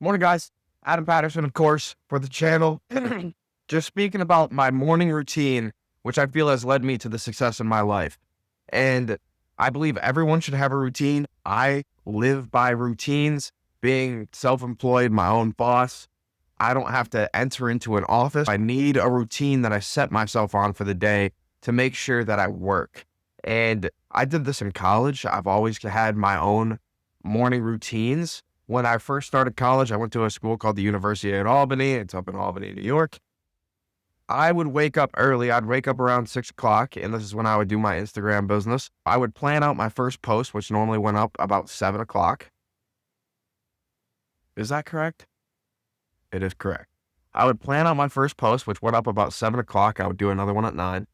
Morning, guys. Adam Patterson, of course, for the channel. Just speaking about my morning routine, which I feel has led me to the success in my life. And I believe everyone should have a routine. I live by routines, being self-employed, my own boss. I don't have to enter into an office. I need a routine that I set myself on for the day to make sure that I work. And I did this in college. I've always had my own morning routines. When I first started college, I went to a school called the University at Albany. It's up in Albany, New York. I would wake up early. I'd wake up around 6 o'clock, and this is when I would do my Instagram business. I would plan out my first post, which normally went up about 7 o'clock. Is that correct? It is correct. I would plan out my first post, which went up about 7 o'clock. I would do another one at 9.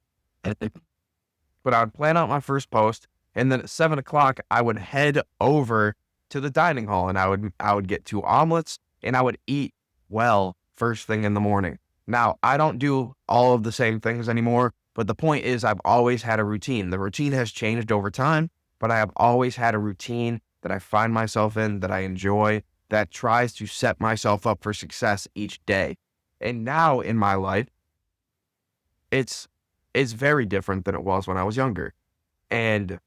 But I would plan out my first post, and then at 7 o'clock, I would head over to the dining hall, and I would get 2 omelets, and I would eat well first thing in the morning. Now, I don't do all of the same things anymore, but the point is I've always had a routine. The routine has changed over time, but I have always had a routine that I find myself in, that I enjoy, that tries to set myself up for success each day. And now in my life, it's very different than it was when I was younger. And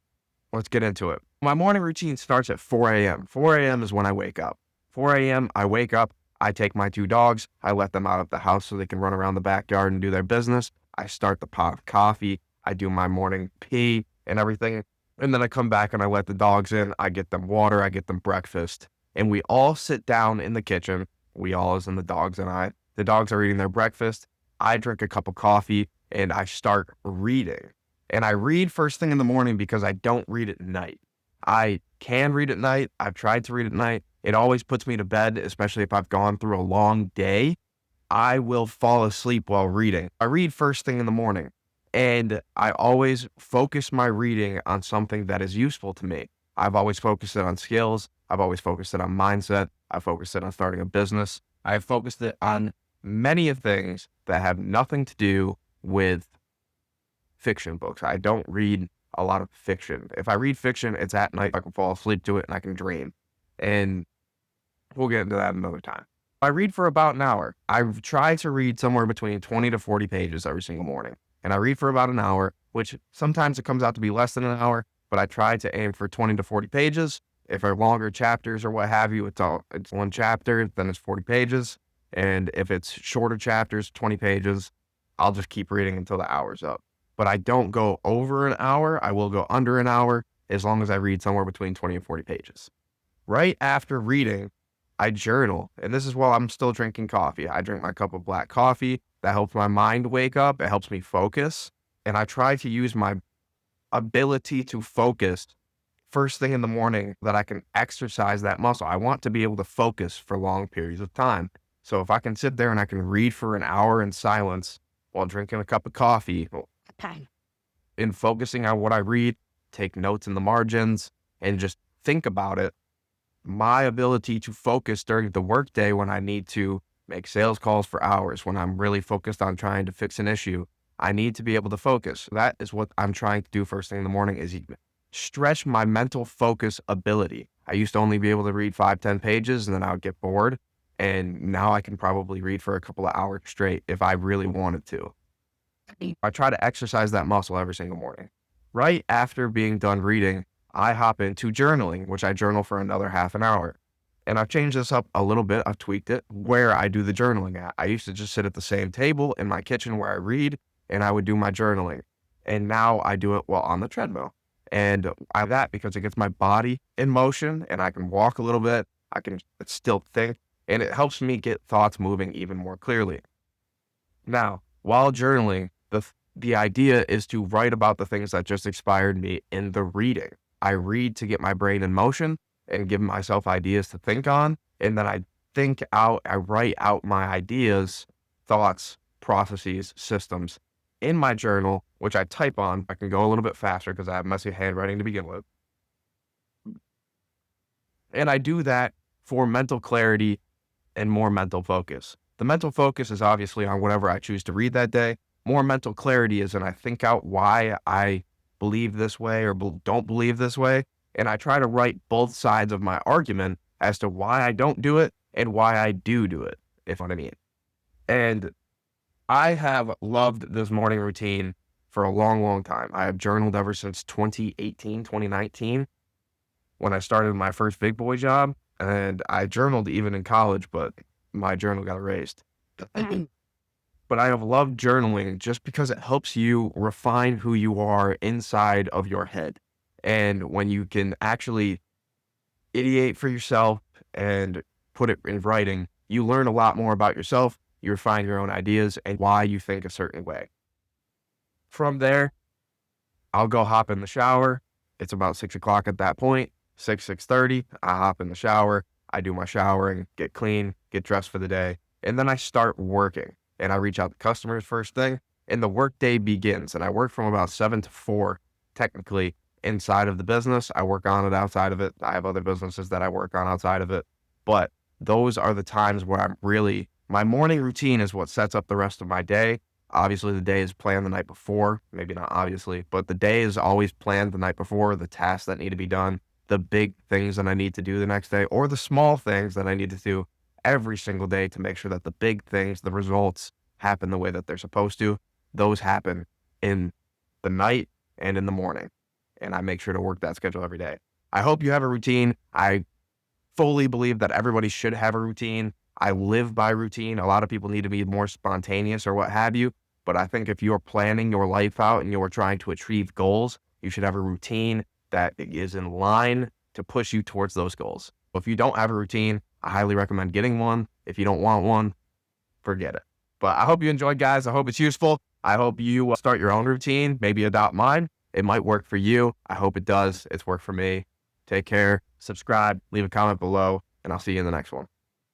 let's get into it. My morning routine starts at 4 a.m. 4 a.m. is when I wake up. 4 a.m. I wake up, I take my 2 dogs, I let them out of the house so they can run around the backyard and do their business. I start the pot of coffee, I do my morning pee and everything. And then I come back and I let the dogs in, I get them water, I get them breakfast. And we all sit down in the kitchen, we all as in the dogs and I. The dogs are eating their breakfast, I drink a cup of coffee, and I start reading. And I read first thing in the morning because I don't read at night. I can read at night. I've tried to read at night. It always puts me to bed, especially if I've gone through a long day. I will fall asleep while reading. I read first thing in the morning, and I always focus my reading on something that is useful to me. I've always focused it on skills. I've always focused it on mindset. I've focused it on starting a business. I've focused it on many of things that have nothing to do with fiction books. I don't read a lot of fiction. If I read fiction, it's at night. I can fall asleep to it and I can dream. And we'll get into that another time. I read for about an hour. I've tried to read somewhere between 20 to 40 pages every single morning. And I read for about an hour, which sometimes it comes out to be less than an hour, but I try to aim for 20 to 40 pages. If they're longer chapters or what have you, it's one chapter, then it's 40 pages. And if it's shorter chapters, 20 pages, I'll just keep reading until the hour's up. But I don't go over an hour. I will go under an hour as long as I read somewhere between 20 and 40 pages. Right after reading, I journal. And this is while I'm still drinking coffee. I drink my cup of black coffee. That helps my mind wake up. It helps me focus. And I try to use my ability to focus first thing in the morning that I can exercise that muscle. I want to be able to focus for long periods of time. So if I can sit there and I can read for an hour in silence while drinking a cup of coffee, in focusing on what I read, take notes in the margins, and just think about it, my ability to focus during the workday when I need to make sales calls for hours, when I'm really focused on trying to fix an issue, I need to be able to focus. That is what I'm trying to do first thing in the morning, is stretch my mental focus ability. I used to only be able to read 5-10 pages and then I would get bored. And now I can probably read for a couple of hours straight if I really wanted to. I try to exercise that muscle every single morning. Right after being done reading, I hop into journaling, which I journal for another half an hour. And I've changed this up a little bit. I've tweaked it where I do the journaling at. I used to just sit at the same table in my kitchen where I read and I would do my journaling. And now I do it while on the treadmill. And I that because it gets my body in motion and I can walk a little bit. I can still think, and it helps me get thoughts moving even more clearly. Now, while journaling, the idea is to write about the things that just inspired me in the reading. I read to get my brain in motion and give myself ideas to think on. And then I write out my ideas, thoughts, processes, systems in my journal, which I type on. I can go a little bit faster because I have messy handwriting to begin with. And I do that for mental clarity and more mental focus. The mental focus is obviously on whatever I choose to read that day. More mental clarity is when I think out why I believe this way or don't believe this way. And I try to write both sides of my argument as to why I don't do it and why I do it, if you know what I mean. And I have loved this morning routine for a long, long time. I have journaled ever since 2018, 2019, when I started my first big boy job. And I journaled even in college, but my journal got erased. But I have loved journaling just because it helps you refine who you are inside of your head. And when you can actually ideate for yourself and put it in writing, you learn a lot more about yourself. You refine your own ideas and why you think a certain way. From there, I'll go hop in the shower. It's about 6 o'clock at that point, 6:30. I hop in the shower. I do my showering, get clean, get dressed for the day. And then I start working and I reach out to customers first thing. And the workday begins. And I work from about 7 to 4, technically, inside of the business. I work on it outside of it. I have other businesses that I work on outside of it. But those are the times where I'm really, my morning routine is what sets up the rest of my day. Obviously, the day is planned the night before. Maybe not obviously, but the day is always planned the night before, the tasks that need to be done, the big things that I need to do the next day, or the small things that I need to do every single day to make sure that the big things, the results happen the way that they're supposed to. Those happen in the night and in the morning. And I make sure to work that schedule every day. I hope you have a routine. I fully believe that everybody should have a routine. I live by routine. A lot of people need to be more spontaneous or what have you. But I think if you're planning your life out and you're trying to achieve goals, you should have a routine that is in line to push you towards those goals. If you don't have a routine, I highly recommend getting one. If you don't want one, forget it. But I hope you enjoyed, guys. I hope it's useful. I hope you start your own routine, maybe adopt mine. It might work for you. I hope it does. It's worked for me. Take care. Subscribe, leave a comment below, and I'll see you in the next one.